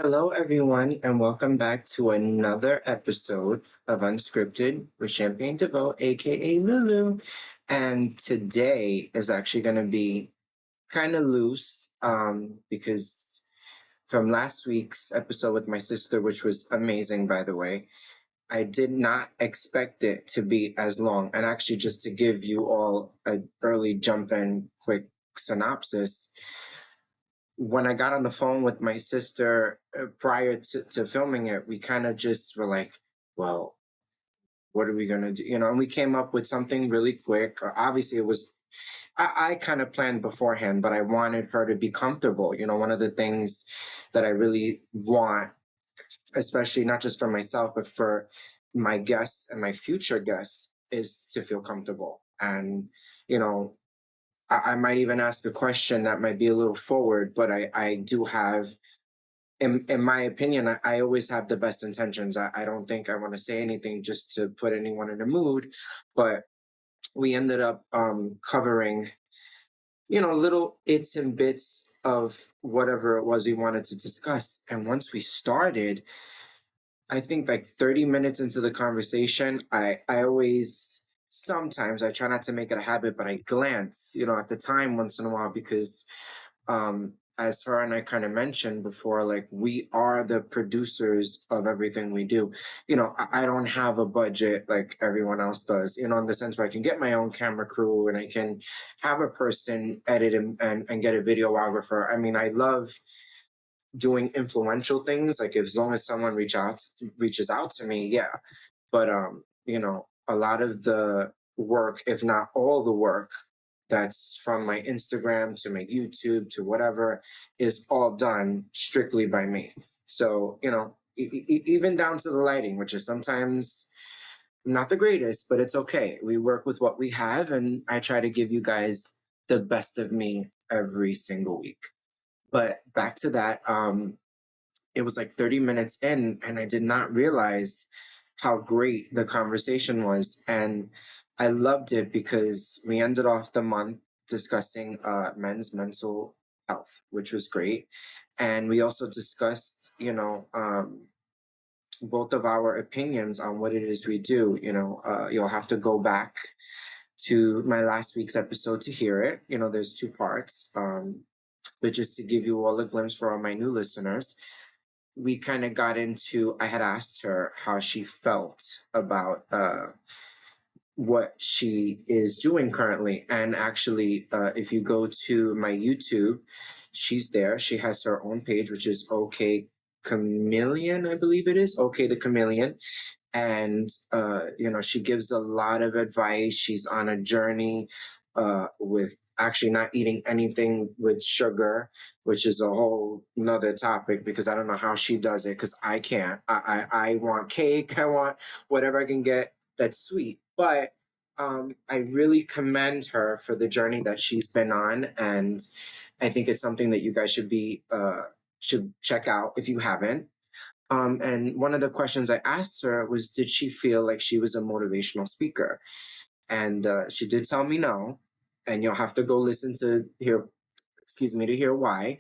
Hello, everyone, and welcome back to another episode of Unscripted with Champagne DeVoe, aka Lulu. And today is actually going to be kind of loose because from last week's episode with my sister, which was amazing, by the way, I did not expect it to be as long. And actually, just to give you all an early jump in quick synopsis, when I got on the phone with my sister prior to filming it, we kind of just were like, well, what are we going to do? And we came up with something really quick. Obviously, I kind of planned beforehand, but I wanted her to be comfortable. One of the things that I really want, especially not just for myself, but for my guests and my future guests, is to feel comfortable. And, you know, I might even ask a question that might be a little forward, but I do have, in my opinion, I always have the best intentions. I don't think I want to say anything just to put anyone in a mood, but we ended up covering, little its and bits of whatever it was we wanted to discuss. And once we started, I think like 30 minutes into the conversation, I always sometimes I try not to make it a habit, but I glance, at the time once in a while because as her and I kind of mentioned before, like we are the producers of everything we do. I don't have a budget like everyone else does, in the sense where I can get my own camera crew and I can have a person edit and get a videographer. I mean, I love doing influential things. Like as long as someone reaches out to me, yeah. But a lot of the work, if not all the work, that's from my Instagram to my YouTube to whatever, is all done strictly by me. So, even down to the lighting, which is sometimes not the greatest, but it's okay. We work with what we have, and I try to give you guys the best of me every single week. But back to that, it was like 30 minutes in, and I did not realize how great the conversation was. And I loved it because we ended off the month discussing men's mental health, which was great. And we also discussed, both of our opinions on what it is we do. You'll have to go back to my last week's episode to hear it. There's two parts. But just to give you all a glimpse for all my new listeners, we kind of got into, I had asked her how she felt about what she is doing currently. And actually, if you go to my YouTube, she's there. She has her own page, which is OK Chameleon, I believe it is. OK the Chameleon. And, she gives a lot of advice. She's on a journey with actually not eating anything with sugar, which is a whole nother topic because I don't know how she does it because I can't. I want cake. I want whatever I can get that's sweet. But I really commend her for the journey that she's been on. And I think it's something that you guys should check out if you haven't. And one of the questions I asked her was, did she feel like she was a motivational speaker? And she did tell me no. And you'll have to go listen to hear, excuse me, to hear why.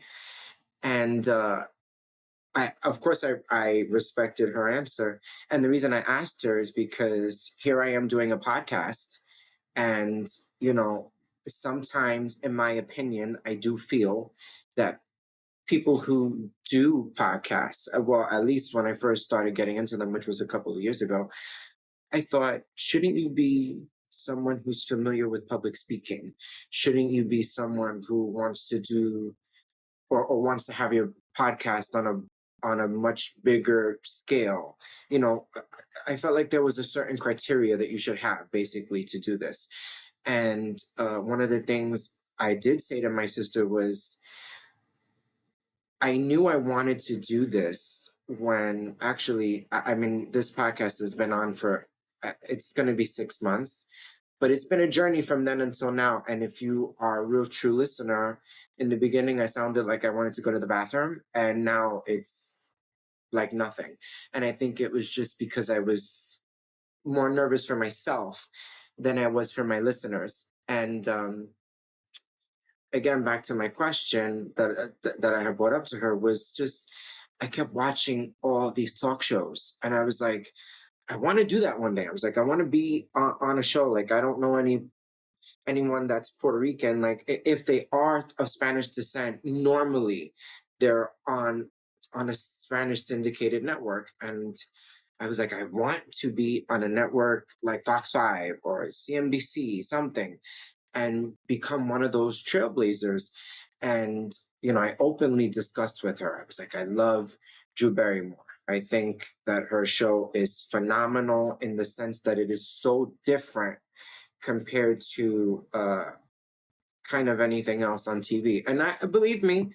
And of course, I respected her answer. And the reason I asked her is because here I am doing a podcast. And, you know, sometimes, in my opinion, I do feel that people who do podcasts, well, at least when I first started getting into them, which was a couple of years ago, I thought, shouldn't you be someone who's familiar with public speaking? Shouldn't you be someone who wants to do or wants to have your podcast on a much bigger scale? I felt like there was a certain criteria that you should have basically to do this. And one of the things I did say to my sister was, I knew I wanted to do this when actually, I mean, this podcast has been on for, it's going to be 6 months, but it's been a journey from then until now. And if you are a real true listener, in the beginning, I sounded like I wanted to go to the bathroom, and now it's like nothing. And I think it was just because I was more nervous for myself than I was for my listeners. And again, back to my question that I had brought up to her was just I kept watching all these talk shows, and I was like, I want to do that one day. I was like, I want to be on a show. Like, I don't know anyone that's Puerto Rican. Like, if they are of Spanish descent, normally they're on a Spanish syndicated network, and I was like, I want to be on a network like Fox 5 or CNBC, something, and become one of those trailblazers. And, I openly discussed with her. I was like, I love Drew Barrymore. I think that her show is phenomenal in the sense that it is so different compared to kind of anything else on TV. And I believe me,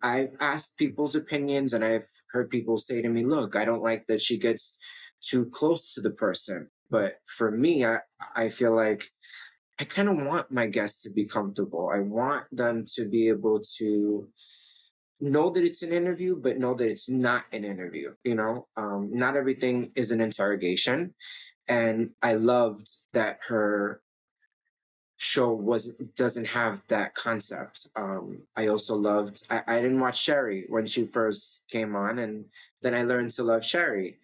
I've asked people's opinions and I've heard people say to me, look, I don't like that she gets too close to the person. But for me, I feel like I kind of want my guests to be comfortable. I want them to be able to know that it's an interview, but know that it's not an interview. Not everything is an interrogation. And I loved that her show wasn't doesn't have that concept. I also loved. I didn't watch Sherry when she first came on, and then I learned to love Sherry.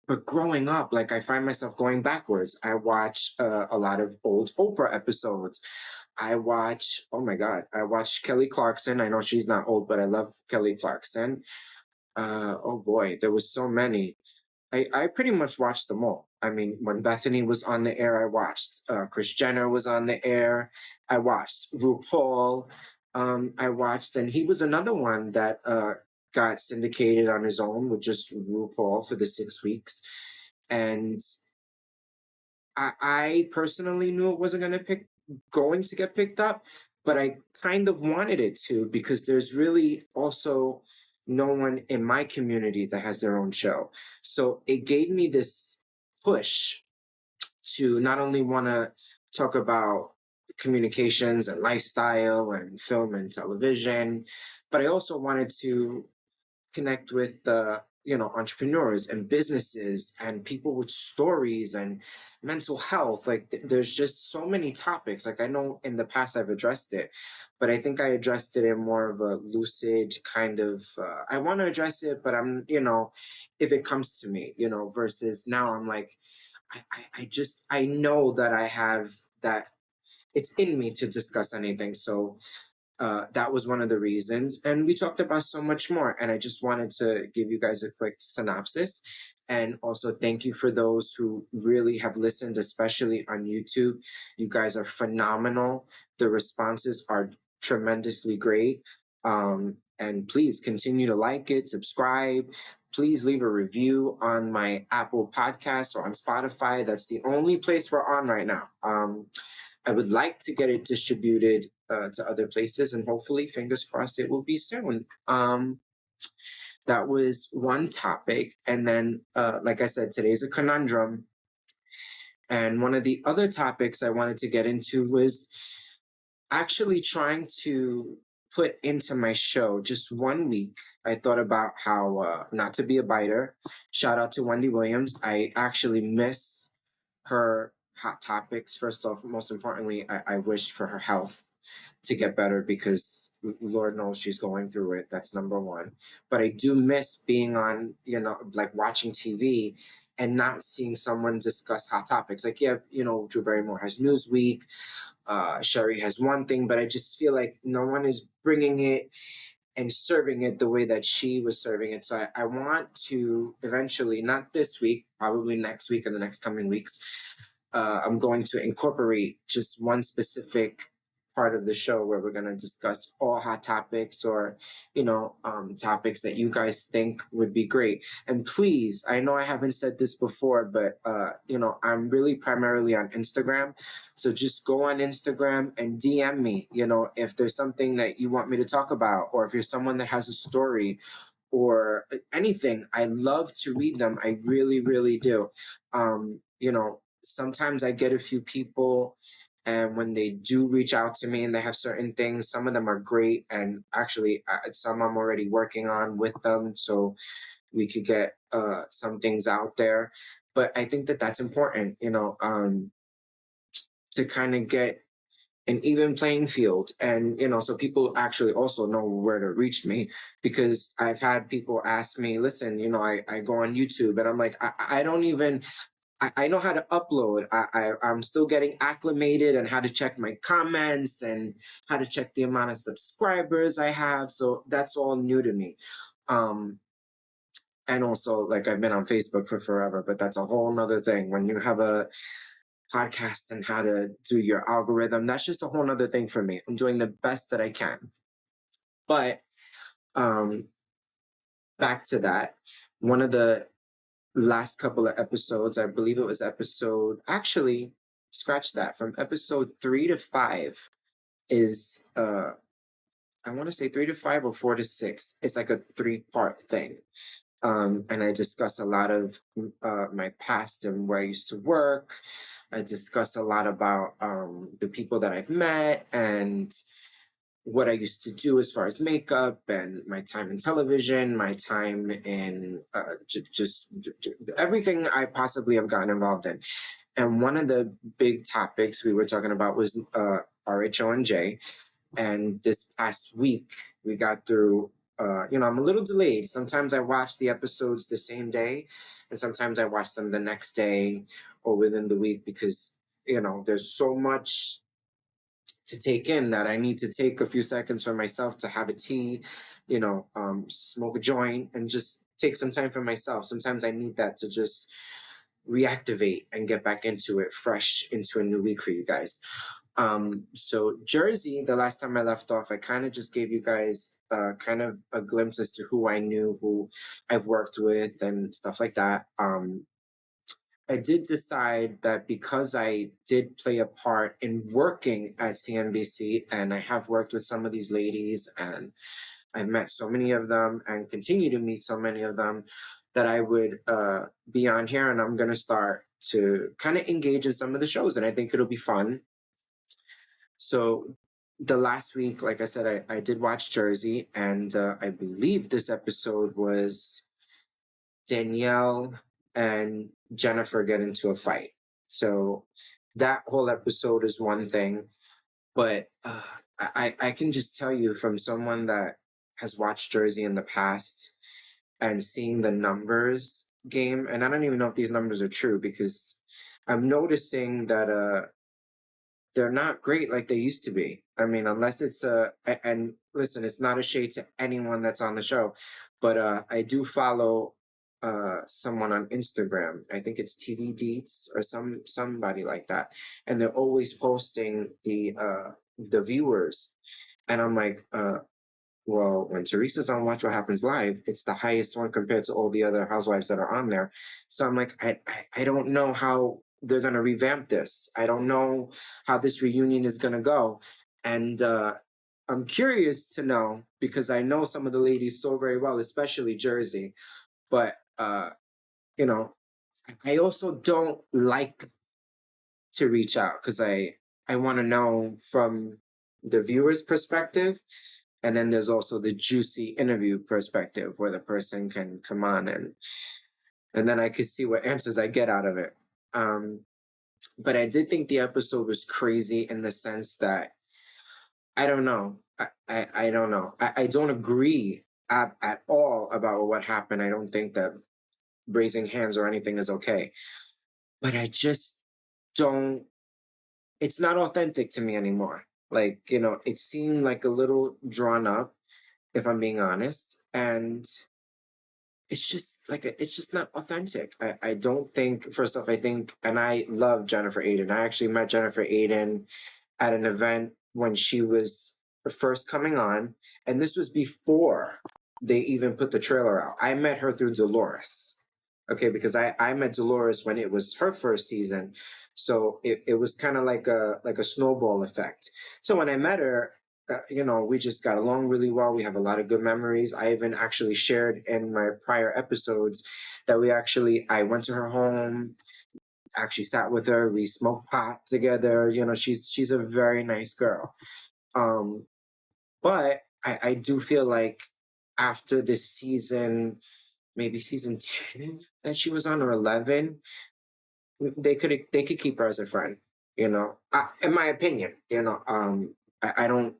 But growing up, like I find myself going backwards. I watch a lot of old Oprah episodes. I watch. Oh my God, I watch Kelly Clarkson. I know she's not old, but I love Kelly Clarkson. Oh boy, there was so many. I pretty much watched them all. I mean, when Bethany was on the air, I watched. Chris Jenner was on the air. I watched RuPaul. I watched, and he was another one that got syndicated on his own with just RuPaul for the 6 weeks. And I personally knew it wasn't going to get picked up, but I kind of wanted it to because there's really also no one in my community that has their own show. So it gave me this push to not only want to talk about communications and lifestyle and film and television, but I also wanted to connect with entrepreneurs and businesses and people with stories and mental health. Like there's just so many topics. Like I know in the past I've addressed it, but I think I addressed it in more of a lucid kind of I want to address it, but I'm if it comes to me, versus now I'm like I know that I have that it's in me to discuss anything. So that was one of the reasons. And we talked about so much more. And I just wanted to give you guys a quick synopsis. And also, thank you for those who really have listened, especially on YouTube. You guys are phenomenal. The responses are tremendously great. And please continue to like it, subscribe. Please leave a review on my Apple podcast or on Spotify. That's the only place we're on right now. I would like to get it distributed to other places, and hopefully, fingers crossed, it will be soon. That was one topic, and then, like I said, today's a conundrum. And one of the other topics I wanted to get into was actually trying to put into my show just 1 week. I thought about how not to be a biter. Shout out to Wendy Williams. I actually miss her hot topics. First off, most importantly, I wish for her health to get better because Lord knows she's going through it. That's number one. But I do miss being on, like watching TV and not seeing someone discuss hot topics. Like, yeah, Drew Barrymore has Newsweek, Sherry has one thing, but I just feel like no one is bringing it and serving it the way that she was serving it. So I want to eventually, not this week, probably next week or the next coming weeks, I'm going to incorporate just one specific part of the show where we're going to discuss all hot topics or topics that you guys think would be great. And please, I know I haven't said this before, but I'm really primarily on Instagram, so just go on Instagram and DM me, if there's something that you want me to talk about, or if you're someone that has a story or anything. I love to read them. I really, really do. Sometimes I get a few people, and when they do reach out to me and they have certain things, some of them are great. And actually, some I'm already working on with them. So we could get some things out there. But I think that that's important, to kind of get an even playing field. And so people actually also know where to reach me, because I've had people ask me, listen, I go on YouTube, and I'm like, I don't even, I know how to upload. I'm still getting acclimated and how to check my comments and how to check the amount of subscribers I have. So that's all new to me. Um, and also, like, I've been on Facebook for forever, but that's a whole nother thing. When you have a podcast and how to do your algorithm, that's just a whole nother thing for me. I'm doing the best that I can. But um, back to that, one of the last couple of episodes, I believe it was episode, actually, scratch that, from episode 3 to 5 is, I want to say 3 to 5 or 4 to 6. It's like a 3-part thing. And I discuss a lot of my past and where I used to work. I discuss a lot about the people that I've met and what I used to do as far as makeup and my time in television, my time in everything I possibly have gotten involved in. And one of the big topics we were talking about was RHONJ. And this past week, we got through, I'm a little delayed. Sometimes I watch the episodes the same day, and sometimes I watch them the next day or within the week, because, there's so much to take in that I need to take a few seconds for myself to have a tea, smoke a joint, and just take some time for myself. Sometimes I need that to just reactivate and get back into it fresh into a new week for you guys. So Jersey, the last time I left off, I kind of just gave you guys kind of a glimpse as to who I knew, who I've worked with, and stuff like that. I did decide that because I did play a part in working at CNBC, and I have worked with some of these ladies, and I've met so many of them and continue to meet so many of them, that I would be on here, and I'm going to start to kind of engage in some of the shows, and I think it'll be fun. So the last week, like I said, I did watch Jersey, and I believe this episode was Danielle and Jennifer get into a fight. So that whole episode is one thing, but I can just tell you, from someone that has watched Jersey in the past and seeing the numbers game, and I don't even know if these numbers are true, because I'm noticing that they're not great like they used to be. I mean, unless it's and listen, it's not a shade to anyone that's on the show, but I do follow someone on Instagram. I think it's TV Deets or somebody like that, and they're always posting the viewers, and I'm like, well, when Teresa's on Watch What Happens Live, it's the highest one compared to all the other housewives that are on there. So I'm like, I don't know how they're going to revamp this. I don't know how this reunion is going to go. And I'm curious to know, because I know some of the ladies so very well, especially Jersey. But, you know, I also don't like to reach out, because I want to know from the viewer's perspective, and then there's also the juicy interview perspective, where the person can come on, and then I could see what answers I get out of it. But I did think the episode was crazy in the sense that, I don't know. I don't know. I don't agree at all about what happened. I don't think that raising hands or anything is okay. But I just don't, it's not authentic to me anymore. Like, it seemed like a little drawn up, if I'm being honest. And it's just like it's just not authentic. I don't think, first off, I think, and I love Jennifer Aiden. I actually met Jennifer Aiden at an event when she was first coming on, and this was before they even put the trailer out. I met her through Dolores. Okay, because I met Dolores when it was her first season. So it was kind of like a snowball effect. So when I met her, we just got along really well. We have a lot of good memories. I even actually shared in my prior episodes that I went to her home, actually sat with her, we smoked pot together. She's a very nice girl. Um, but I do feel like after this season, maybe season 10 that she was on, or 11, they could keep her as a friend. In my opinion, I don't.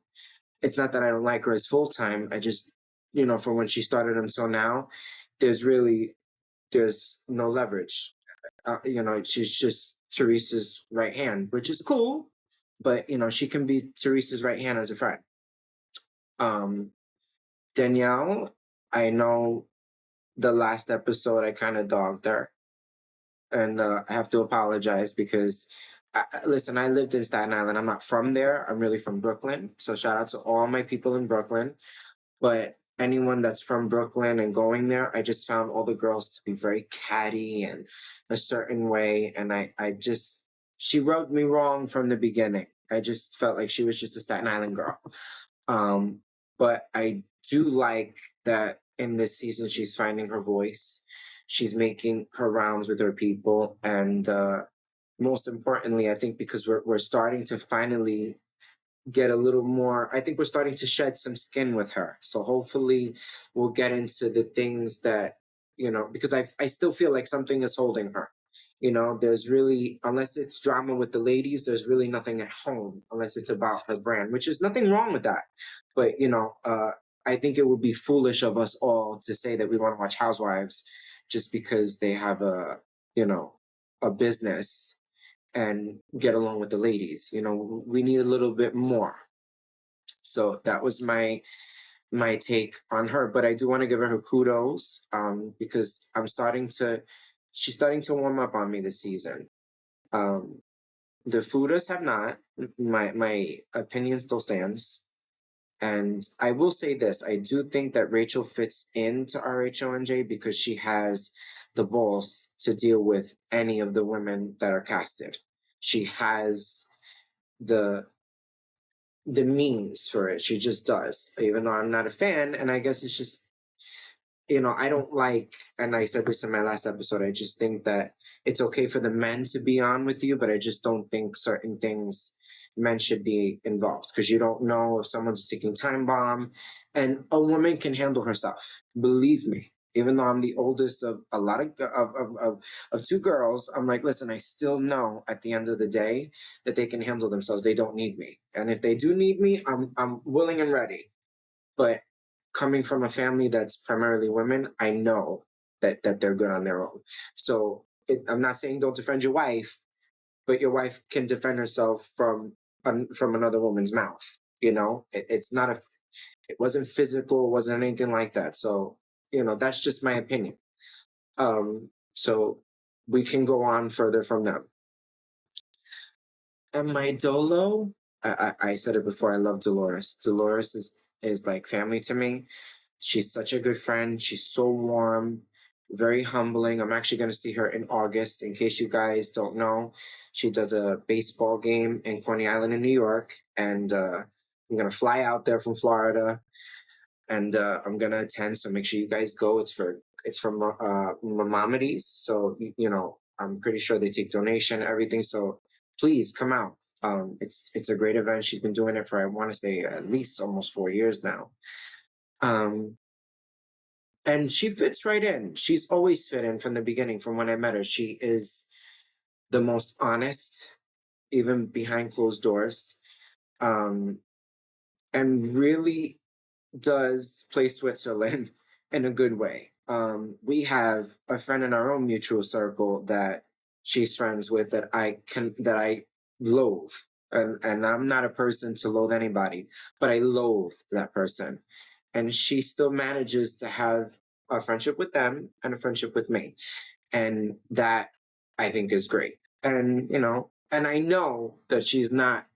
It's not that I don't like her as full time. I just, from when she started until now, there's really there's no leverage. She's just Teresa's right hand, which is cool, but she can be Teresa's right hand as a friend. Um, Danielle, I know the last episode I kind of dogged her, and I have to apologize because, listen, I lived in Staten Island. I'm not from there. I'm really from Brooklyn. So shout out to all my people in Brooklyn. But anyone that's from Brooklyn and going there, I just found all the girls to be very catty and a certain way. And she rubbed me wrong from the beginning. I just felt like she was just a Staten Island girl. Um, but I do like that in this season, she's finding her voice. She's making her rounds with her people. And most importantly, I think because we're starting to finally get a little more. I think we're starting to shed some skin with her. So hopefully we'll get into the things that, because I still feel like something is holding her. There's really, unless it's drama with the ladies, there's really nothing at home unless it's about her brand, which is nothing wrong with that. But, I think it would be foolish of us all to say that we want to watch Housewives just because they have a business and get along with the ladies. We need a little bit more. So that was my take on her. But I do want to give her kudos because she's starting to warm up on me this season. Um, the Fudas have not. My opinion still stands. And I will say this: I do think that Rachel fits into RHONJ because she has the balls to deal with any of the women that are casted. She has the the means for it. She just does, even though I'm not a fan. And I guess it's just, I don't like, and I said this in my last episode, I just think that it's okay for the men to be on with you, but I just don't think certain things men should be involved because you don't know if someone's taking time bomb, and a woman can handle herself. Believe me. Even though I'm the oldest of a lot of two girls, I'm like, listen, I still know at the end of the day that they can handle themselves. They don't need me. And if they do need me, I'm willing and ready. But coming from a family that's primarily women, I know that they're good on their own. So I'm not saying don't defend your wife, but your wife can defend herself from another woman's mouth. It's not it wasn't physical, it wasn't anything like that. So that's just my opinion. So we can go on further from them. And my Dolo, I said it before. I love Dolores. Dolores is like family to me. She's such a good friend. She's so warm, very humbling. I'm actually going to see her in August. In case you guys don't know, she does a baseball game in Coney Island in New York, and I'm going to fly out there from Florida, and I'm going to attend. So make sure you guys go. It's from Maimonides, so I'm pretty sure they take donation, everything. So please come out. It's a great event. She's been doing it for, I want to say, at least almost 4 years now. Um, and she fits right in. She's always fit in from the beginning, from when I met her. She is the most honest, even behind closed doors, um, and really does play Switzerland in a good way. We have a friend in our own mutual circle that she's friends with that I loathe. And I'm not a person to loathe anybody, but I loathe that person. And she still manages to have a friendship with them and a friendship with me. And that I think is great. And and I know that she's not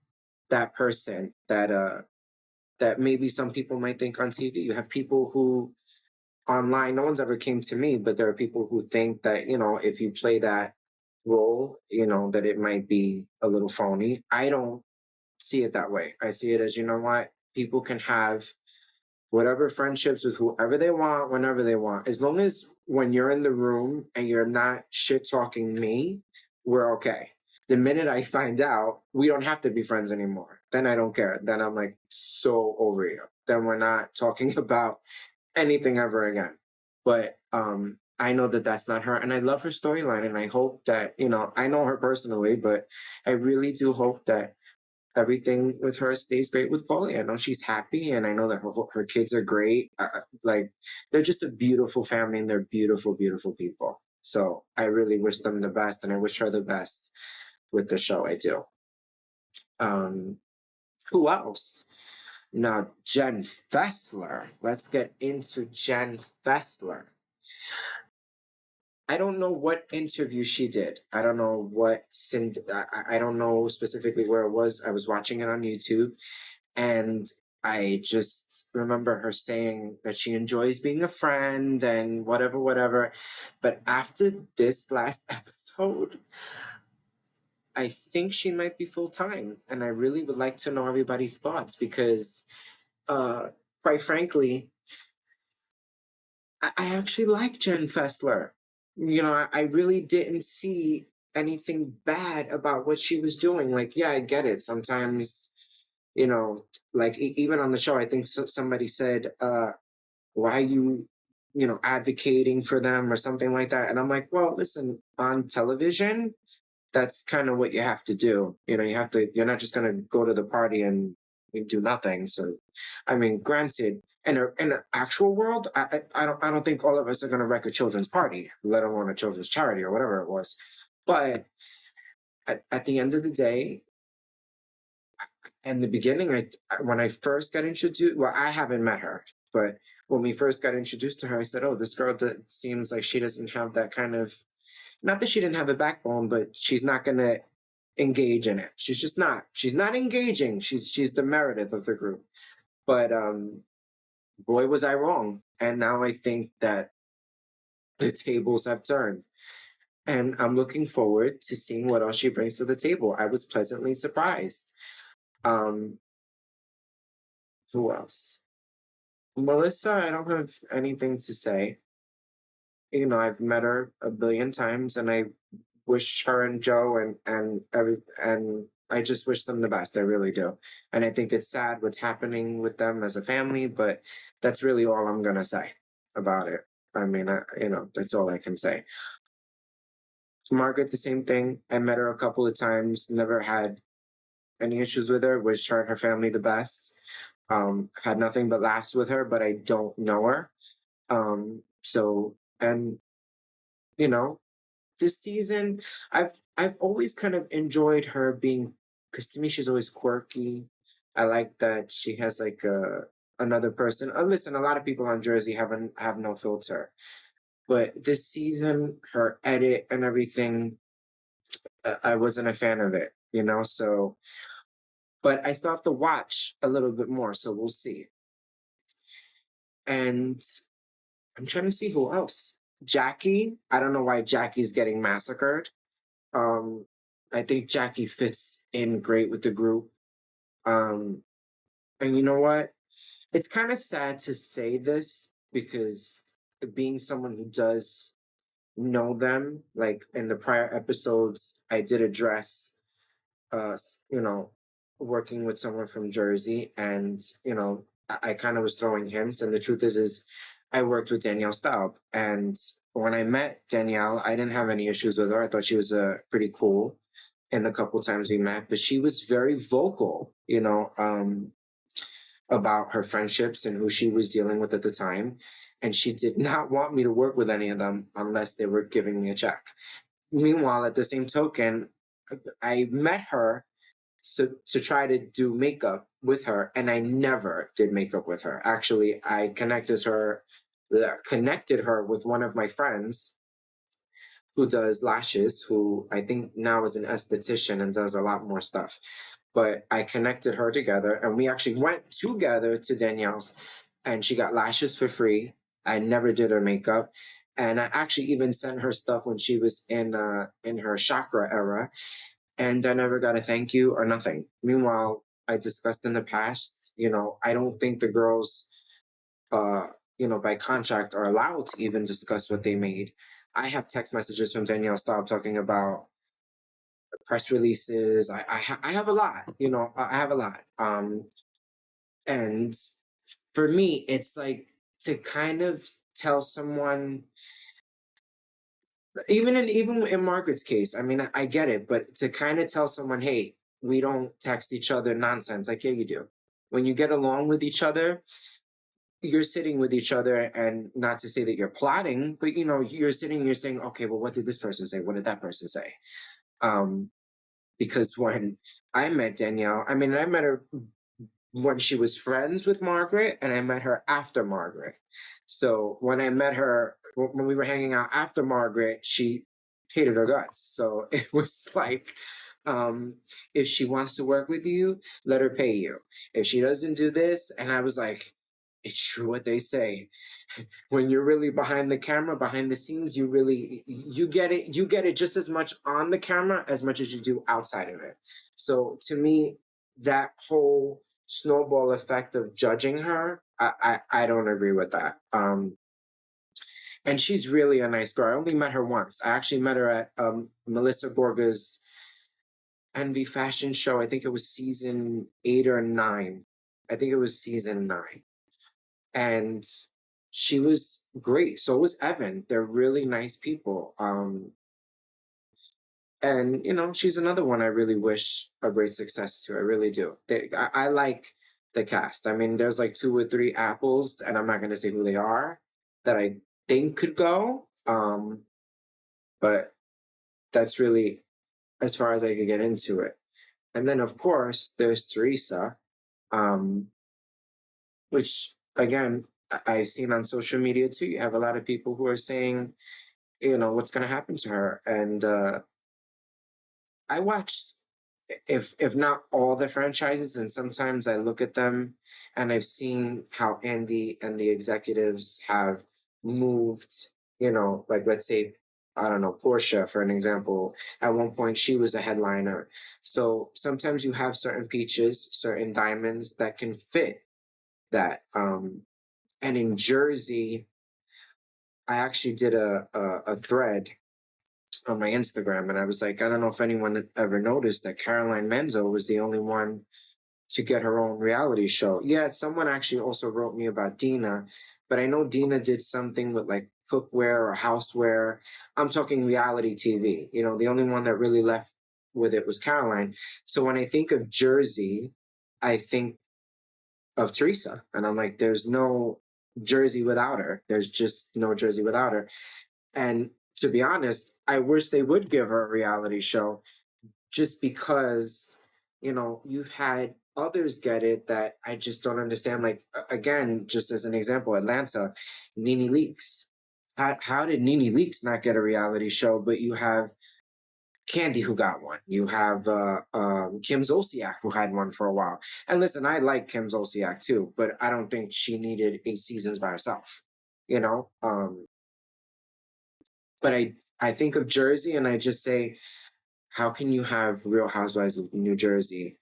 that person that maybe some people might think on TV. You have people who online, no one's ever came to me, but there are people who think that, if you play that role, that it might be a little phony. I don't see it that way. I see it as, what? People can have whatever friendships with whoever they want, whenever they want. As long as when you're in the room and you're not shit talking me, we're okay. The minute I find out we don't have to be friends anymore, then I don't care. Then I'm like so over you. Then we're not talking about anything ever again. But I know that that's not her, and I love her storyline, and I hope that, I know her personally, but I really do hope that everything with her stays great with Polly. I know she's happy, and I know that her kids are great. Like, they're just a beautiful family, and they're beautiful, beautiful people. So I really wish them the best, and I wish her the best with the show. I do. Um, who else? Now, Jen Fessler. Let's get into Jen Fessler. I don't know what interview she did. I don't know what I don't know specifically where it was. I was watching it on YouTube, and I just remember her saying that she enjoys being a friend and whatever, whatever. But after this last episode, I think she might be full time, and I really would like to know everybody's thoughts because, uh, quite frankly, I actually like Jen Fessler. I really didn't see anything bad about what she was doing. Like, yeah, I get it. Sometimes, like even on the show, I think somebody said, "Why are you, advocating for them or something like that?" And I'm like, well, listen, on television, that's kind of what you have to do. You're not just going to go to the party and you do nothing. So, I mean, granted, in an actual world, I don't think all of us are going to wreck a children's party, let alone a children's charity or whatever it was. But at the end of the day, in the beginning, when I first got introduced, well, I haven't met her, but when we first got introduced to her, I said, "Oh, this girl seems like she doesn't have that kind of, not that she didn't have a backbone, but she's not gonna engage in it. She's just not. She's not engaging. She's the Meredith of the group." But boy, was I wrong. And now I think that the tables have turned. And I'm looking forward to seeing what else she brings to the table. I was pleasantly surprised. Um, who else? Melissa, I don't have anything to say. I've met her a billion times, and I wish her and Joe and I just wish them the best. I really do. And I think it's sad what's happening with them as a family, but that's really all I'm gonna say about it. I mean, that's all I can say. Margaret, the same thing. I met her a couple of times, never had any issues with her. Wish her and her family the best. Had nothing but laughs with her, but I don't know her. So, and you know, this season, I've always kind of enjoyed her being, because to me she's always quirky. I like that she has like another person. Listen, a lot of people on Jersey have no filter, but this season, her edit and everything, I wasn't a fan of it. So but I still have to watch a little bit more, so we'll see. And I'm trying to see who else. Jackie. I don't know why Jackie's getting massacred. Um, I think Jackie fits in great with the group. Um, and you know what? It's kind of sad to say this because being someone who does know them, like in the prior episodes, I did address, you know, working with someone from Jersey, and I kind of was throwing hints. And the truth is I worked with Danielle Staub, and when I met Danielle, I didn't have any issues with her. I thought she was pretty cool in the couple times we met, but she was very vocal, about her friendships and who she was dealing with at the time. And she did not want me to work with any of them unless they were giving me a check. Meanwhile, at the same token, I met her to try to do makeup with her, and I never did makeup with her. Actually, I connected her with one of my friends who does lashes, who I think now is an esthetician and does a lot more stuff. But I connected her together, and we actually went together to Danielle's, and she got lashes for free. I never did her makeup, and I actually even sent her stuff when she was in her chakra era, and I never got a thank you or nothing. Meanwhile, I discussed in the past, I don't think the girls, uh, by contract are allowed to even discuss what they made. I have text messages from Danielle Staub talking about press releases. I have a lot, I have a lot. And for me, it's like to kind of tell someone Even in Margaret's case, I mean, I get it, but to kind of tell someone, hey, we don't text each other nonsense, like, yeah, you do. When you get along with each other, you're sitting with each other, and not to say that you're plotting, but you're sitting and you're saying, okay, well, what did this person say? What did that person say? Um, because when I met Danielle, I mean, I met her when she was friends with Margaret, and I met her after Margaret. So when I met her, when we were hanging out after Margaret, she hated her guts. So it was like, um, if she wants to work with you, let her pay you. If she doesn't do this, and I was like, it's true what they say. When you're really behind the camera, behind the scenes, you get it just as much on the camera as much as you do outside of it. So to me, that whole snowball effect of judging her, I don't agree with that. And she's really a nice girl. I only met her once. I actually met her at Melissa Gorga's Envy fashion show. I think it was season 8 or 9. I think it was season 9. And she was great. So was Evan. They're really nice people. And she's another one I really wish a great success to. I really do. I like the cast. I mean, there's like 2 or 3 apples, and I'm not going to say who they are, that I think could go. But that's really as far as I could get into it. And then, of course, there's Teresa, um, which again I've seen on social media too. You have a lot of people who are saying, what's going to happen to her, and I watched, if not all the franchises, and sometimes I look at them, and I've seen how Andy and the executives have moved, like, let's say, I don't know, Portia, for an example. At one point she was a headliner. So sometimes you have certain peaches, certain diamonds that can fit that. And in Jersey, I actually did a thread on my Instagram, and I was like, I don't know if anyone ever noticed that Caroline Menzo was the only one to get her own reality show. Yeah, someone actually also wrote me about Dina, but I know Dina did something with like cookware or houseware. I'm talking reality TV. The only one that really left with it was Caroline. So when I think of Jersey, I think of Teresa, and I'm like, there's no Jersey without her. There's just no Jersey without her. And to be honest, I wish they would give her a reality show, just because, you've had others get it that I just don't understand. Like, again, just as an example, Atlanta, Nene Leakes. How did Nene Leakes not get a reality show, but you have Candy who got one? You have Kim Zolciak who had one for a while. And listen, I like Kim Zolciak too, but I don't think she needed 8 seasons by herself. You know, but I think of Jersey, and I just say, how can you have Real Housewives of New Jersey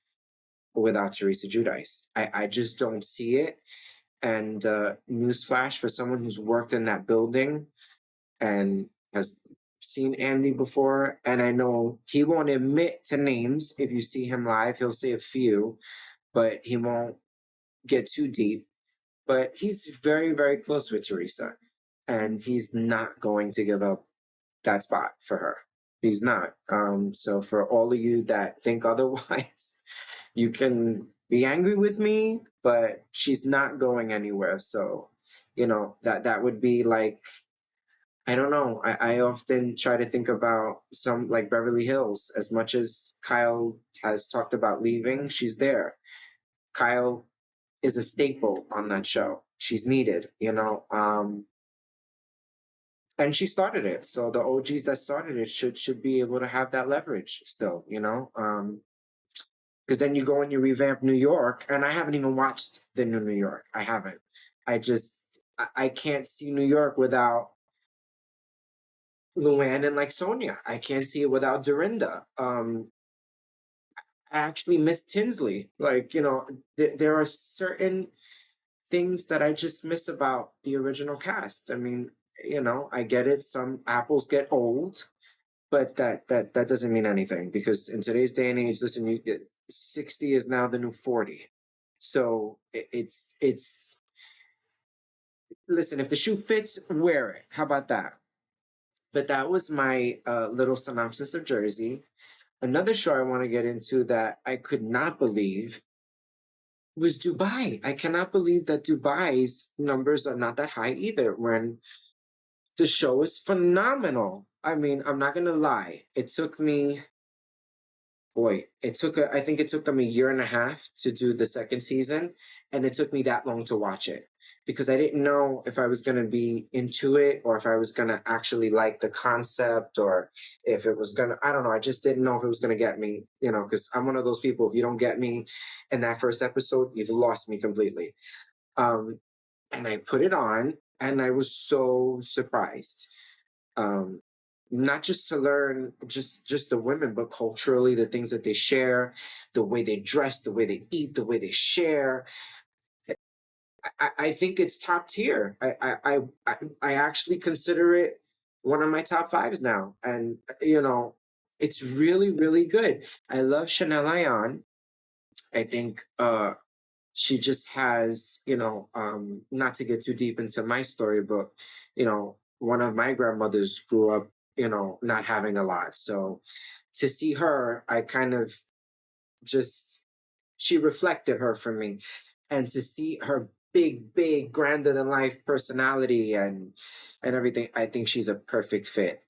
without Teresa Giudice? I just don't see it. And newsflash for someone who's worked in that building and has seen Andy before, and I know he won't admit to names. If you see him live, he'll say a few, but he won't get too deep. But he's very, very close with Teresa, and he's not going to give up that spot for her. He's not. So for all of you that think otherwise, you can be angry with me, but she's not going anywhere. So, that would be like, I don't know. I often try to think about some like Beverly Hills. As much as Kyle has talked about leaving, she's there. Kyle is a staple on that show. She's needed. And she started it. So the OGs that started it should be able to have that leverage still. Because then you go and you revamp New York, and I haven't even watched the new New York. I haven't. I can't see New York without Luann and like Sonia. I can't see it without Dorinda. I actually miss Tinsley. Like, there are certain things that I just miss about the original cast. I mean, I get it. Some apples get old, but that doesn't mean anything, because in today's day and age, listen, 60 is now the new 40. So it's listen, if the shoe fits, wear it. How about that? But that was my little synopsis of Jersey. Another show I want to get into that I could not believe was Dubai. I cannot believe that Dubai's numbers are not that high either when the show is phenomenal. I mean, I'm not going to lie. It took me, boy, I think it took them a year and a half to do the second season. And it took me that long to watch it because I didn't know if I was going to be into it or if I was going to actually like the concept or if it was going to, I don't know. I just didn't know if it was going to get me, because I'm one of those people. If you don't get me in that first episode, you've lost me completely. Um, and I put it on and I was so surprised. Um, Not just to learn just the women, but culturally the things that they share, the way they dress, the way they eat, the way they share. I think it's top tier. I actually consider it one of my top fives now, and it's really really good. I love Chanel Ayan. I think she just has, not to get too deep into my story, but, one of my grandmothers grew up, not having a lot. So to see her, I kind of just, she reflected her for me. And to see her big, grander than life personality and everything, I think she's a perfect fit.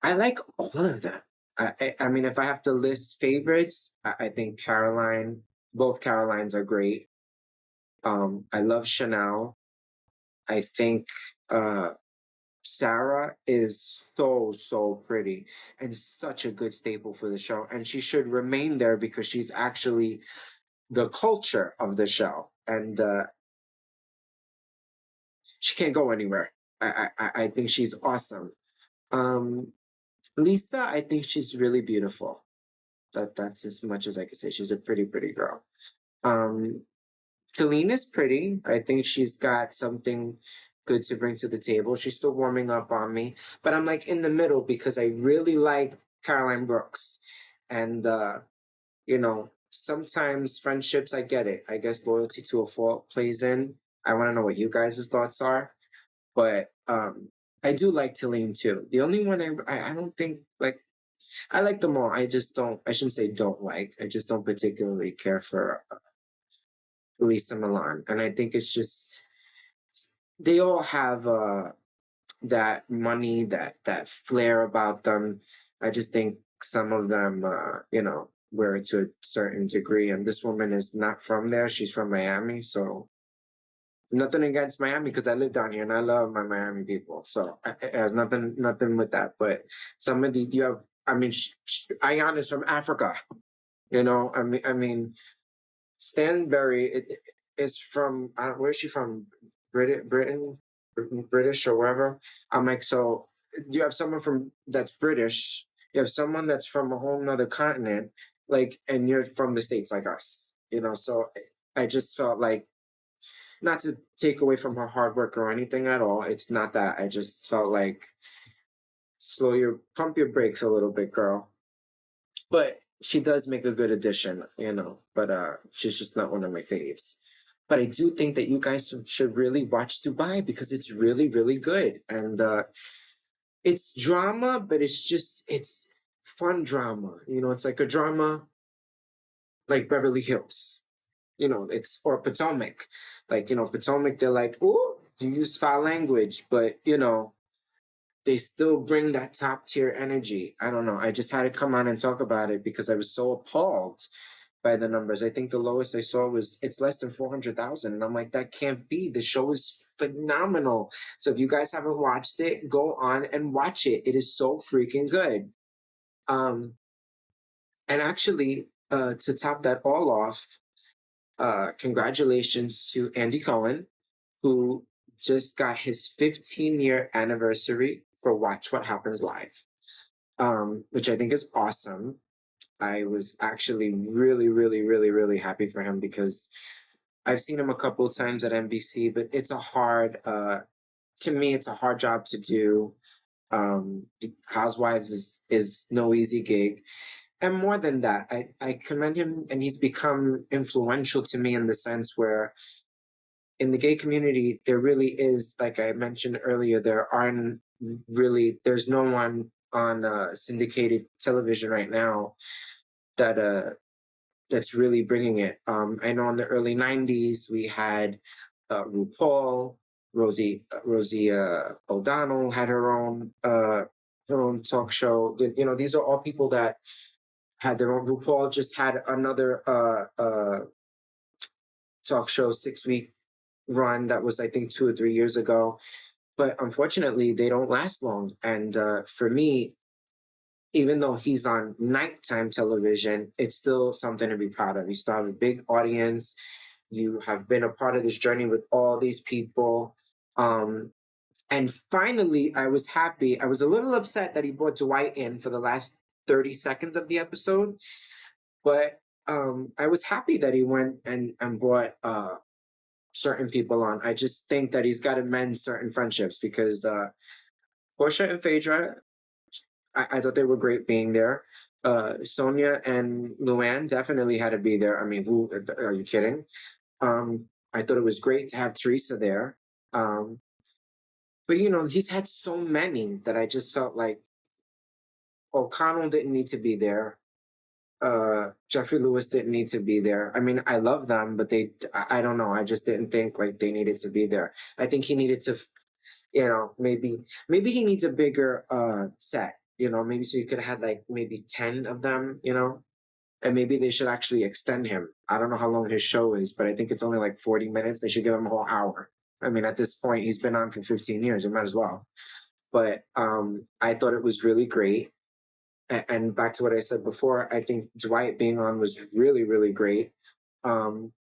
I like all of them. I mean, if I have to list favorites, I think both Carolines are great. I love Chanel. I think uh, Sarah is so pretty and such a good staple for the show. And she should remain there because she's actually the culture of the show. And she can't go anywhere. I think she's awesome. Um, Lisa, I think she's really beautiful. That's as much as I could say. She's a pretty girl. Um, Selena's pretty. I think she's got something good to bring to the table. She's still warming up on me, but I'm like in the middle because I really like Caroline Brooks. And sometimes friendships, I get it. I guess loyalty to a fault plays in. I want to know what you guys' thoughts are. But I do like Talene too. The only one I don't think like I like them all. I just don't I shouldn't say don't like. I just don't particularly care for Lisa Milan. And I think it's just they all have that money, that flair about them. I just think some of them wear it to a certain degree. And this woman is not from there. She's from Miami. So nothing against Miami because I live down here and I love my Miami people. So it has nothing with that. But some of the you have I mean Ayan is from Africa. I mean Stanberry is from I don't, where is she from? British or wherever. I'm like, so you have someone from that's British. You have someone that's from a whole nother continent, like, and you're from the States like us. So I just felt like not to take away from her hard work or anything at all. It's not that. I just felt like pump your brakes a little bit, girl. But she does make a good addition. But she's just not one of my faves. But I do think that you guys should really watch Dubai because it's really, really good. And it's drama, but it's fun drama. It's like a drama like Beverly Hills. It's or Potomac. Like, Potomac, they're like, oh, you use foul language, but they still bring that top tier energy. I don't know. I just had to come on and talk about it because I was so appalled by the numbers. I think the lowest I saw was it's less than 400,000. And I'm like, that can't be. The show is phenomenal. So if you guys haven't watched it, go on and watch it. It is so freaking good. Um, and actually, to top that all off, congratulations to Andy Cohen, who just got his 15-year anniversary for Watch What Happens Live, which I think is awesome. I was actually really, really, really, really happy for him because I've seen him a couple of times at NBC, but to me, it's a hard job to do. Housewives is no easy gig. And more than that, I commend him and he's become influential to me in the sense where in the gay community, there really is, like I mentioned earlier, there's no one on syndicated television right now that that's really bringing it. I know in the early '90s we had RuPaul, Rosie O'Donnell had her own talk show. You know, these are all people that had their own. RuPaul just had another talk show 6 week run that was I think 2 or 3 years ago. But unfortunately, they don't last long. And for me, even though he's on nighttime television, it's still something to be proud of. You still have a big audience. You have been a part of this journey with all these people. Um, and finally, I was happy. I was a little upset that he brought Dwight in for the last 30 seconds of the episode, but I was happy that he went and brought certain people on. I just think that he's got to mend certain friendships because Portia and Phaedra, I thought they were great being there. Sonia and Luann definitely had to be there. I mean, who are you kidding? I thought it was great to have Teresa there. Um, but you know, he's had so many that I just felt like O'Connell didn't need to be there. Jeffrey Lewis didn't need to be there. I mean, I love them, but I don't know. I just didn't think like they needed to be there. I think he needed to, you know, maybe he needs a bigger set, you know, maybe so you could have had like maybe 10 of them, you know, and maybe they should actually extend him. I don't know how long his show is, but I think it's only like 40 minutes. They should give him a whole hour. I mean, at this point, he's been on for 15 years. You might as well. But I thought it was really great. And back to what I said before, I think Dwight being on was really, really great. Um,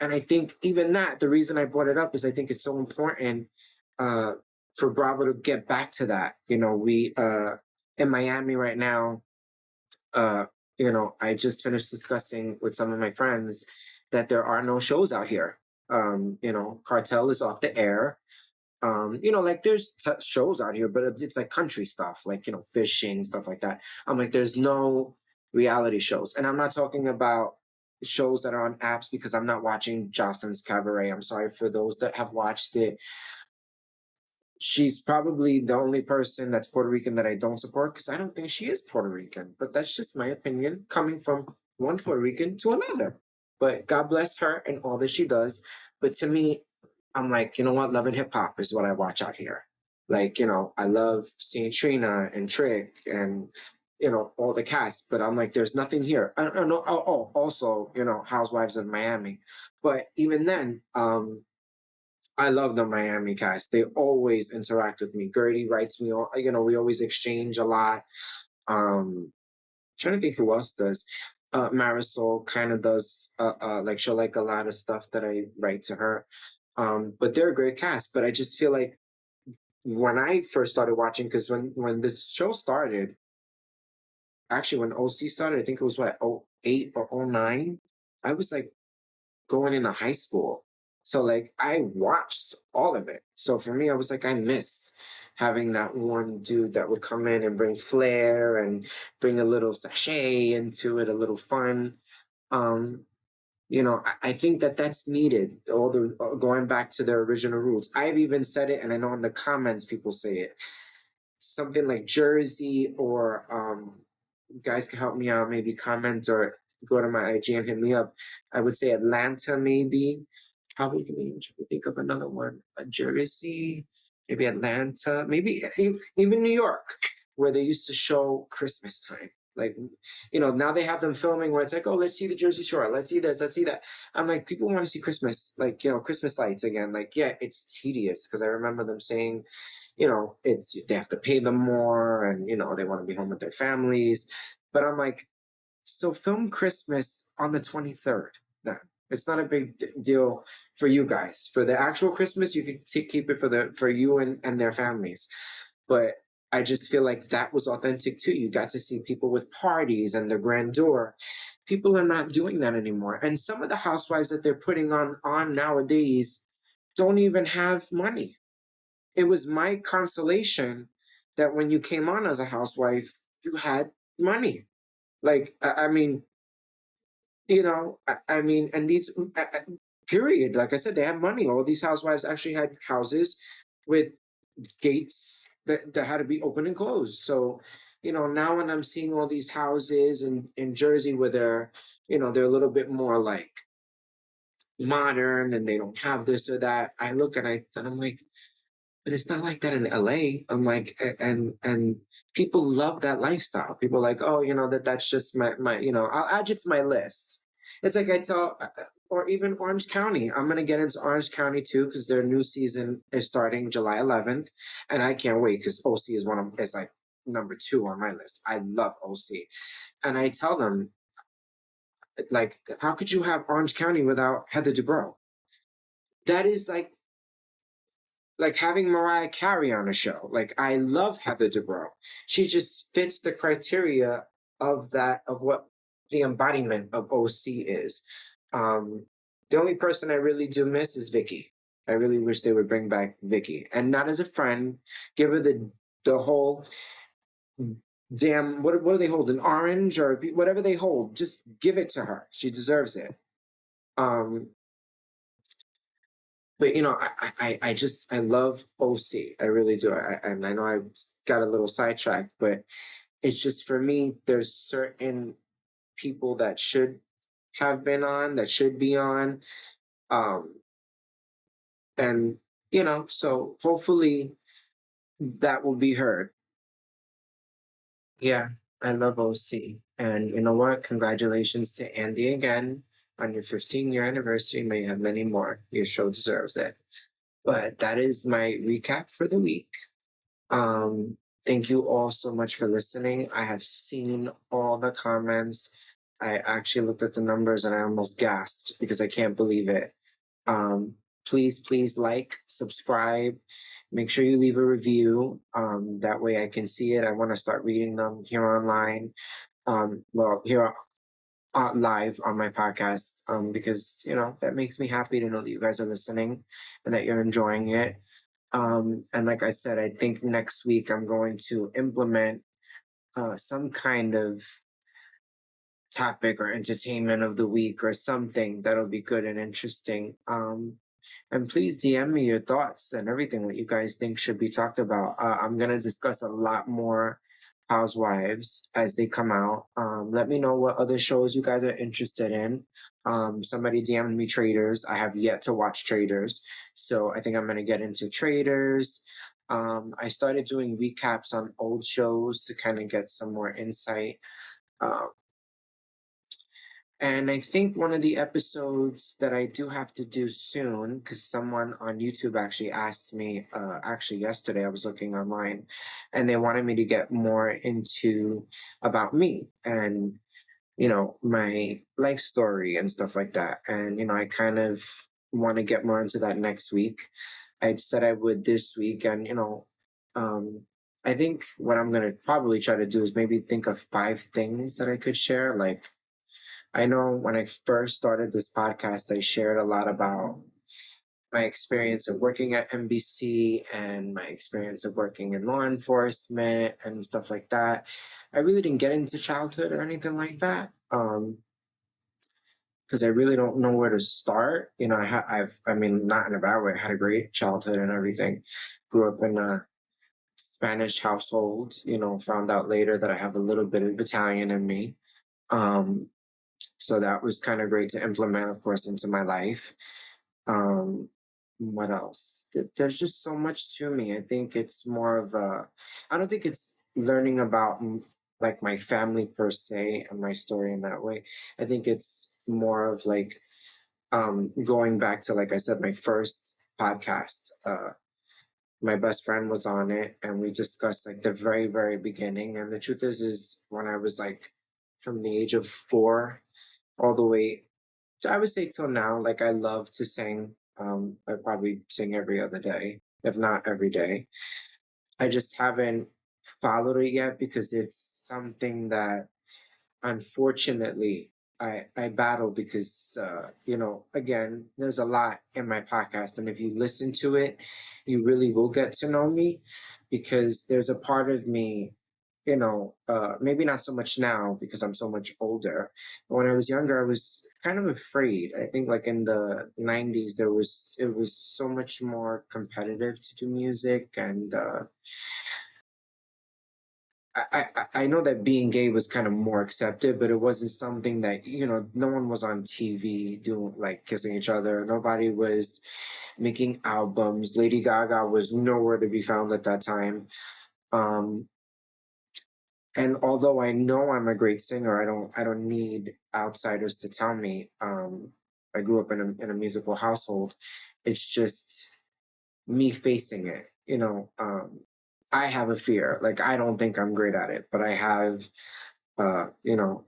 and I think even that, the reason I brought it up is I think it's so important uh, for Bravo to get back to that. You know, we in Miami right now, uh, you know, I just finished discussing with some of my friends that there are no shows out here. You know, Cartel is off the air. You know, like there's shows out here, but it's like country stuff, like, you know, fishing, stuff like that. I'm like, there's no reality shows. And I'm not talking about shows that are on apps because I'm not watching Jocelyn's Cabaret. I'm sorry for those that have watched it. She's probably the only person that's Puerto Rican that I don't support because I don't think she is Puerto Rican. But that's just my opinion coming from one Puerto Rican to another. But God bless her and all that she does. But to me, I'm like, you know what? Love and hip hop is what I watch out here. Like, you know, I love seeing Trina and Trick and, you know, all the cast. But I'm like, there's nothing here. I don't know. Also, you know, Housewives of Miami. But even then, I love the Miami cast. They always interact with me. Gertie writes me, you know, we always exchange a lot. Trying to think who else does. Marisol kind of does, like she'll like a lot of stuff that I write to her. But they're a great cast. But I just feel like when I first started watching, because when this show started, actually when OC started, I think it was what, 08 or 09, I was like going into high school. So like I watched all of it. So for me, I was like, I miss having that one dude that would come in and bring flair and bring a little sachet into it, a little fun. Um, you know, I think that that's needed. All the going back to their original roots. I've even said it, and I know in the comments people say it. Something like Jersey or you guys can help me out, maybe comment or go to my IG and hit me up. I would say Atlanta, maybe. Probably, I'm trying to think of another one. Jersey, maybe Atlanta, maybe even New York, where they used to show Christmas time. Like, you know, now they have them filming where it's like, oh, let's see the Jersey Shore, let's see this, let's see that. I'm like, people want to see Christmas, like, you know, Christmas lights again. Like, yeah, it's tedious because I remember them saying, you know, it's they have to pay them more and, you know, they want to be home with their families. But I'm like, so film Christmas on the 23rd then. It's not a big deal for you guys. For the actual Christmas, you can keep it for you and their families. But I just feel like that was authentic too. You got to see people with parties and the grandeur. People are not doing that anymore. And some of the housewives that they're putting on nowadays don't even have money. It was my consolation that when you came on as a housewife, you had money. Like, I mean, you know, I mean, and these period. Like I said, they had money. All these housewives actually had houses with gates that had to be open and closed. So, now when I'm seeing all these houses in Jersey where they're a little bit more like modern and they don't have this or that, I look and I'm like, but it's not like that in LA. I'm like, and people love that lifestyle. People are like, oh, that's just my, I'll add you to my list. It's like I tell, or even Orange County. I'm gonna get into Orange County too because their new season is starting July 11th, and I can't wait because OC is like number 2 on my list. I love OC, and I tell them like, how could you have Orange County without Heather Dubrow? That is like having Mariah Carey on a show. Like I love Heather Dubrow. She just fits the criteria of what the embodiment of OC is. Um, the only person I really do miss is Vicky. I really wish they would bring back Vicky, and not as a friend. Give her the whole damn what do they hold, an orange or whatever they hold. Just give it to her. She deserves it. Um, but I love OC. I really do. And I know I got a little sidetracked, but it's just for me. There's certain people that should have been on, that should be on, um, and so hopefully that will be heard. Yeah, I love OC, and you know what? Congratulations to Andy again on your 15-year anniversary. May you have many more. Your show deserves it. But that is my recap for the week. Um, thank you all so much for listening. I have seen all the comments. I actually looked at the numbers and I almost gasped because I can't believe it. Um, please like, subscribe, make sure you leave a review. That way I can see it. I want to start reading them here online. Well, here live on my podcast. Because that makes me happy to know that you guys are listening and that you're enjoying it. And like I said, I think next week I'm going to implement some kind of topic or entertainment of the week or something that'll be good and interesting. And please DM me your thoughts and everything that you guys think should be talked about. I'm gonna discuss a lot more Housewives as they come out. Let me know what other shows you guys are interested in. Somebody DM'd me Traders. I have yet to watch Traders, so I think I'm gonna get into Traders. I started doing recaps on old shows to kind of get some more insight. Um, and I think one of the episodes that I do have to do soon, because someone on YouTube actually asked me, actually yesterday, I was looking online, and they wanted me to get more into about me and, my life story and stuff like that. And, I kind of want to get more into that next week. I said I would this week, and, um, I think what I'm going to probably try to do is maybe think of 5 things that I could share, like, I know when I first started this podcast, I shared a lot about my experience of working at NBC and my experience of working in law enforcement and stuff like that. I really didn't get into childhood or anything like that. Because I really don't know where to start. I mean, not in a bad way. I had a great childhood and everything. Grew up in a Spanish household. Found out later that I have a little bit of Italian in me. Um, So that was kind of great to implement, of course, into my life. Um, what else? There's just so much to me. I think it's more of I don't think it's learning about like my family per se and my story in that way. I think it's more of like going back to, like I said, my first podcast. My best friend was on it and we discussed like the very, very beginning. And the truth is when I was like from the age of 4 all the way I would say till now, like I love to sing. I probably sing every other day, if not every day. I just haven't followed it yet because it's something that unfortunately I battle because again, there's a lot in my podcast. And if you listen to it, you really will get to know me because there's a part of me maybe not so much now because I'm so much older. But when I was younger, I was kind of afraid. I think like in the 90s it was so much more competitive to do music, and I know that being gay was kind of more accepted, but it wasn't something that, no one was on TV doing like kissing each other. Nobody was making albums. Lady Gaga was nowhere to be found at that time. Um, and although I know I'm a great singer, I don't need outsiders to tell me. I grew up in a musical household. It's just me facing it. I have a fear. Like I don't think I'm great at it, but I have you know,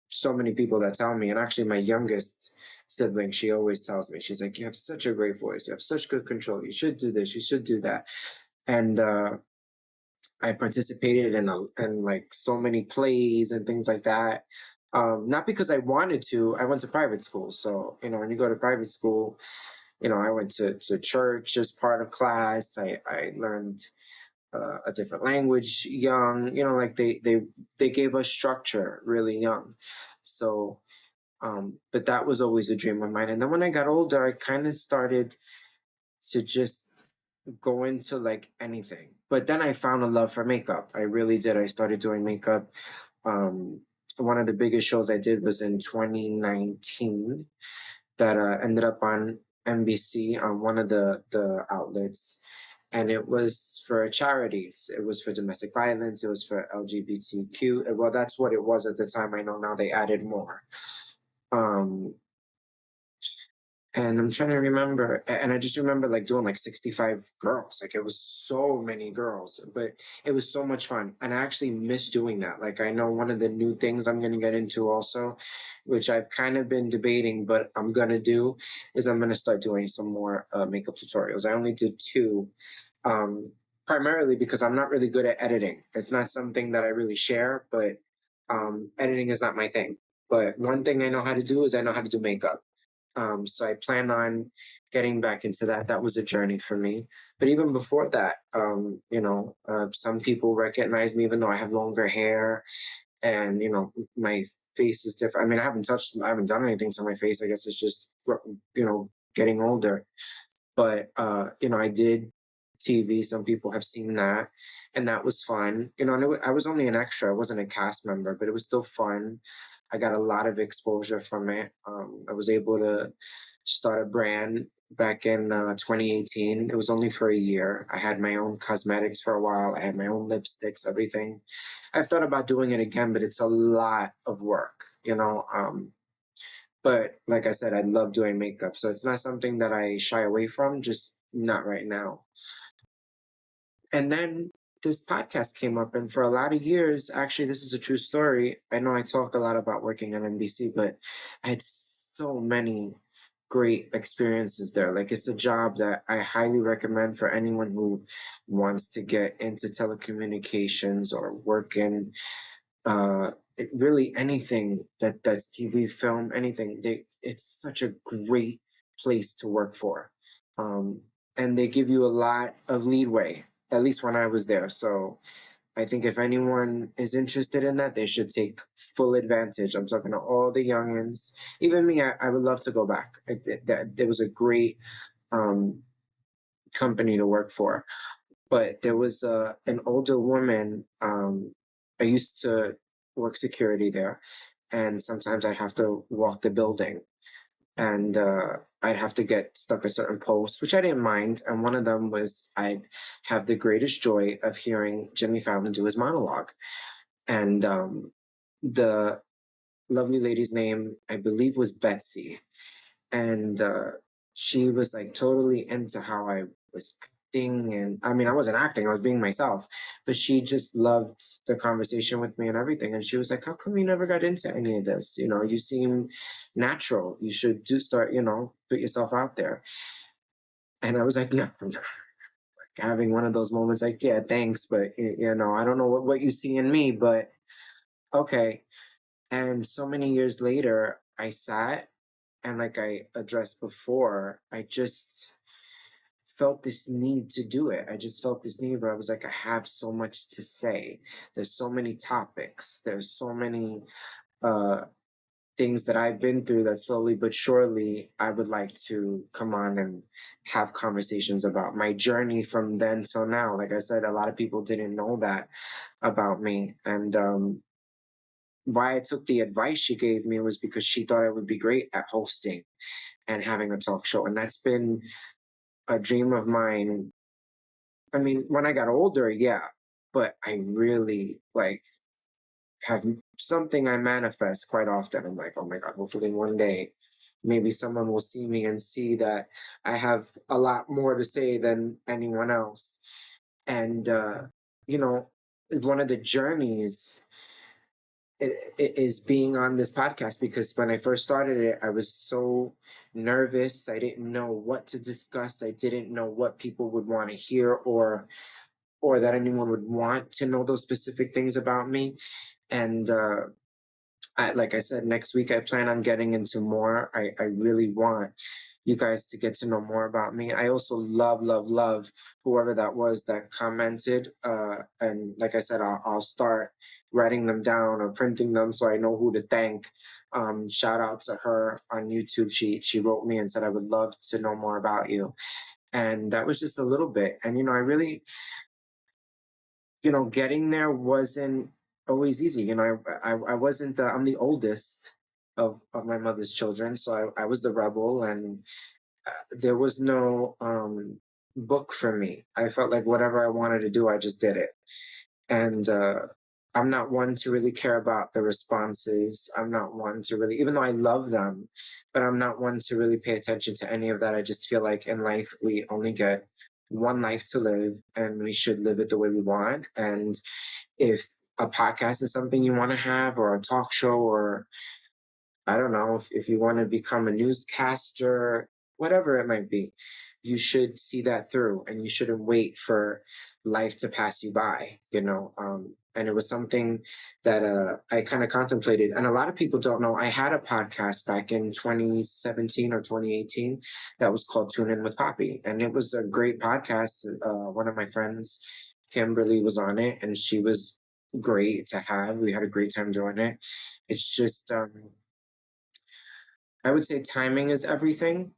so many people that tell me, and actually my youngest sibling, she always tells me, she's like, you have such a great voice, you have such good control, you should do this, you should do that. And I participated in like so many plays and things like that. Not because I wanted to. I went to private school, so when you go to private school, I went to church as part of class. I learned a different language young. Like they gave us structure really young. So, but that was always a dream of mine. And then when I got older, I kind of started to just go into like anything. But then I found a love for makeup. I really did. I started doing makeup. Um, One of the biggest shows I did was in 2019 that ended up on NBC on one of the outlets, and it was for charities. It was for domestic violence. It was for LGBTQ. Well, that's what it was at the time. I know now they added more. Um, and I'm trying to remember, and I just remember like doing like 65 girls. Like it was so many girls, but it was so much fun. And I actually miss doing that. Like I know one of the new things I'm going to get into also, which I've kind of been debating, but I'm going to do, is I'm going to start doing some more makeup tutorials. I only did two, um, primarily because I'm not really good at editing. It's not something that I really share, but editing is not my thing. But one thing I know how to do is I know how to do makeup. So I plan on getting back into that. That was a journey for me. But even before that, some people recognize me even though I have longer hair, and my face is different. I mean, I haven't done anything to my face. I guess it's just getting older. But I did TV. Some people have seen that, and that was fun. And I was only an extra. I wasn't a cast member, but it was still fun. I got a lot of exposure from it. I was able to start a brand back in 2018. It was only for a year. I had my own cosmetics for a while. I had my own lipsticks, everything. I've thought about doing it again, but it's a lot of work. But like I said, I love doing makeup, so it's not something that I shy away from, just not right now. And then this podcast came up, and for a lot of years, actually, this is a true story. I know I talk a lot about working at NBC, but I had so many great experiences there. Like, it's a job that I highly recommend for anyone who wants to get into telecommunications or work in really anything that's TV, film, anything. It's such a great place to work for, um, and they give you a lot of leadway. At least when I was there, so I think if anyone is interested in that, they should take full advantage. I'm talking to all the youngins, even me. I would love to go back. There was a great um, company to work for, but there was an older woman. I used to work security there, and sometimes I'd have to walk the building, and I'd have to get stuck at certain posts, which I didn't mind. And one of them was I'd have the greatest joy of hearing Jimmy Fallon do his monologue, and the lovely lady's name, I believe, was Betsy, and she was like totally into how I was acting. And I mean, I wasn't acting, I was being myself, but she just loved the conversation with me and everything. And she was like, how come you never got into any of this? You seem natural, you should do start, put yourself out there. And I was like, no, I'm not. Having one of those moments like, yeah, thanks, but I don't know what you see in me, but okay. And so many years later, I sat, and like I addressed before, I just felt this need to do it. I just felt this need where I was like, I have so much to say. There's so many topics. There's so many uh things that I've been through that slowly but surely I would like to come on and have conversations about my journey from then till now. Like I said, a lot of people didn't know that about me. And why I took the advice she gave me was because she thought I would be great at hosting and having a talk show. And that's been a dream of mine. I mean, when I got older, yeah, but I really like have something I manifest quite often. I'm like, oh my God, hopefully one day maybe someone will see me and see that I have a lot more to say than anyone else. And, you know, one of the journeys is being on this podcast because when I first started it, I was so nervous. I didn't know what to discuss. I didn't know what people would want to hear or that anyone would want to know those specific things about me. And like I said, next week I plan on getting into more. I really want you guys to get to know more about me. I also love, love, love whoever that was that commented. And like I said, I'll start writing them down or printing them so I know who to thank. Shout out to her on YouTube. She wrote me and said I would love to know more about you. And that was just a little bit. And I really, getting there wasn't always easy. I wasn't I'm the oldest of my mother's children, so I was the rebel, and there was no book for me. I felt like whatever I wanted to do, I just did it. And I'm not one to really care about the responses. I'm not one to really, even though I love them, but I'm not one to really pay attention to any of that. I just feel like in life, we only get one life to live and we should live it the way we want. And if a podcast is something you want to have, or a talk show, or I don't know, if you want to become a newscaster, whatever it might be, you should see that through and you shouldn't wait for life to pass you by, and it was something that I kind of contemplated. And a lot of people don't know I had a podcast back in 2017 or 2018 that was called Tune In with Poppy. And it was a great podcast. One of my friends, Kimberly, was on it and she was great to have. We had a great time doing it. It's just, I would say timing is everything.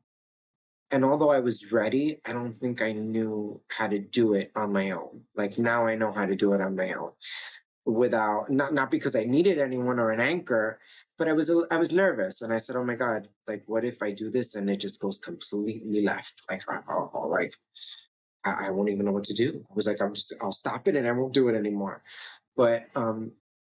And although I was ready, I don't think I knew how to do it on my own. Like now I know how to do it on my own without not because I needed anyone or an anchor, but I was nervous and I said, "Oh my God, like what if I do this and it just goes completely left? Like I won't even know what to do." I was like, I'll stop it and I won't do it anymore. But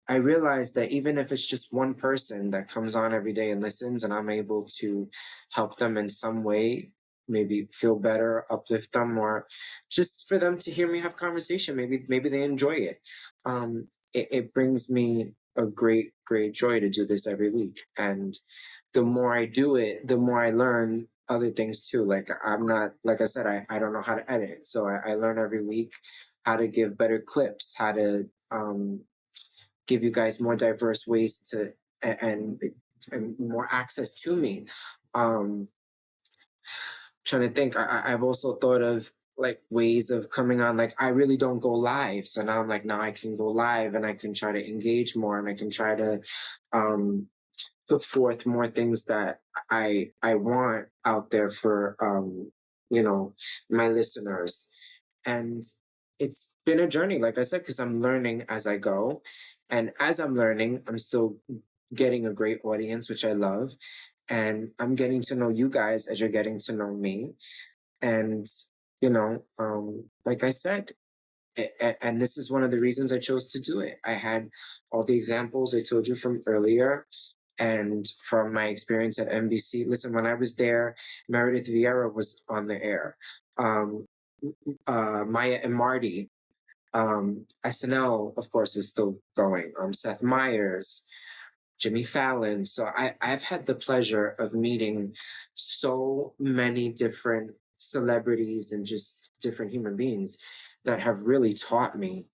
I realized that even if it's just one person that comes on every day and listens, and I'm able to help them in some way, maybe feel better, uplift them, or just for them to hear me have conversation, maybe they enjoy it. It brings me a great, great joy to do this every week. And the more I do it, the more I learn other things too. Like I'm not, like I said, I don't know how to edit. So I learn every week how to give better clips, how to give you guys more diverse ways to and and more access to me. Um, Trying to think, I've also thought of like ways of coming on. Like I really don't go live, so now I'm like, now I can go live and I can try to engage more and I can try to um, put forth more things that I want out there for you know my listeners. And it's been a journey, like I said, because I'm learning as I go. And as I'm learning, I'm still getting a great audience, which I love. And I'm getting to know you guys as you're getting to know me. And, like I said, and this is one of the reasons I chose to do it. I had all the examples I told you from earlier and from my experience at NBC. Listen, when I was there, Meredith Vieira was on the air. Um, Maya and Marty. SNL, of course, is still going. Seth Meyers, Jimmy Fallon. So I've had the pleasure of meeting so many different celebrities and just different human beings that have really taught me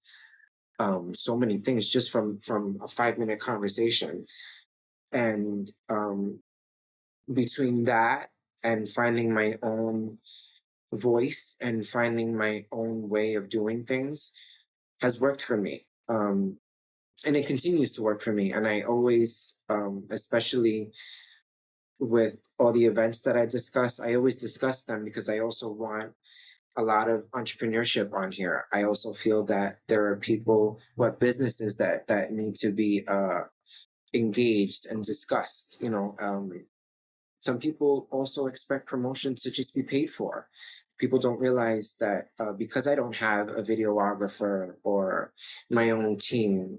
so many things just from a 5 minute conversation. And between that and finding my own voice and finding my own way of doing things has worked for me. and it continues to work for me. And I always, especially with all the events that I discuss, I always discuss them because I also want a lot of entrepreneurship on here. I also feel that there are people who have businesses that need to be engaged and discussed. Some people also expect promotions to just be paid for. People don't realize that because I don't have a videographer or my own team,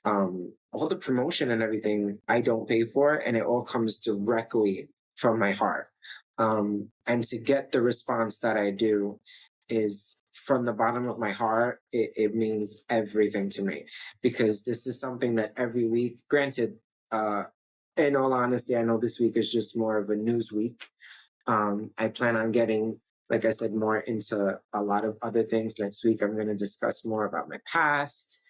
all the promotion and everything I don't pay for, and it all comes directly from my heart. And to get the response that I do is from the bottom of my heart. It means everything to me because this is something that every week, granted, uh, in all honesty, I know this week is just more of a news week. I plan on getting, like I said, more into a lot of other things. Next week, I'm going to discuss more about my past.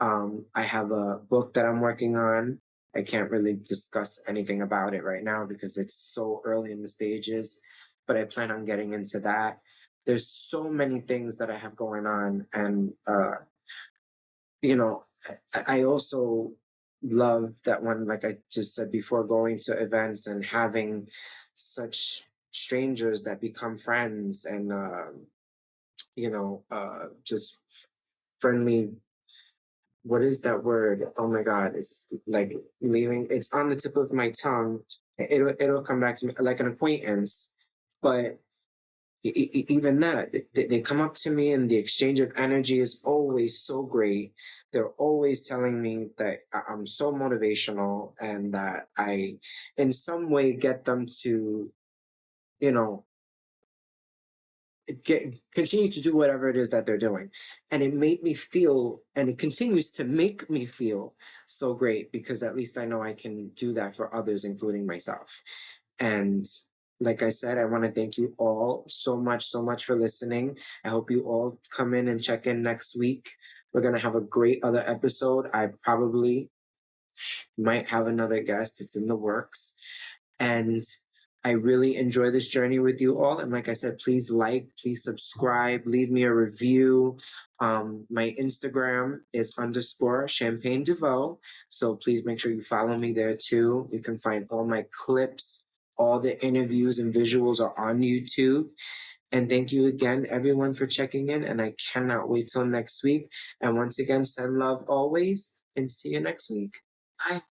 I have a book that I'm working on. I can't really discuss anything about it right now because it's so early in the stages, but I plan on getting into that. There's so many things that I have going on, and you know, I also love that one, like I just said before, going to events and having such strangers that become friends and, just friendly. What is that word? Oh my God. It's like leaving, it's on the tip of my tongue. It'll come back to me like an acquaintance, but even that, they come up to me and the exchange of energy is always so great. They're always telling me that I'm so motivational and that I in some way get them to, you know get continue to do whatever it is that they're doing. And it made me feel, and it continues to make me feel so great because at least I know I can do that for others, including myself. And like I said, I want to thank you all so much for listening. I hope you all come in and check in next week. We're going to have a great other episode. I probably might have another guest, it's in the works. And I really enjoy this journey with you all. And like I said, please like, please subscribe, leave me a review. My Instagram is underscore Champagne DeVoe. So please make sure you follow me there too. You can find all my clips, all the interviews and visuals are on YouTube. And thank you again, everyone, for checking in. And I cannot wait till next week. And once again, send love always and see you next week. Bye.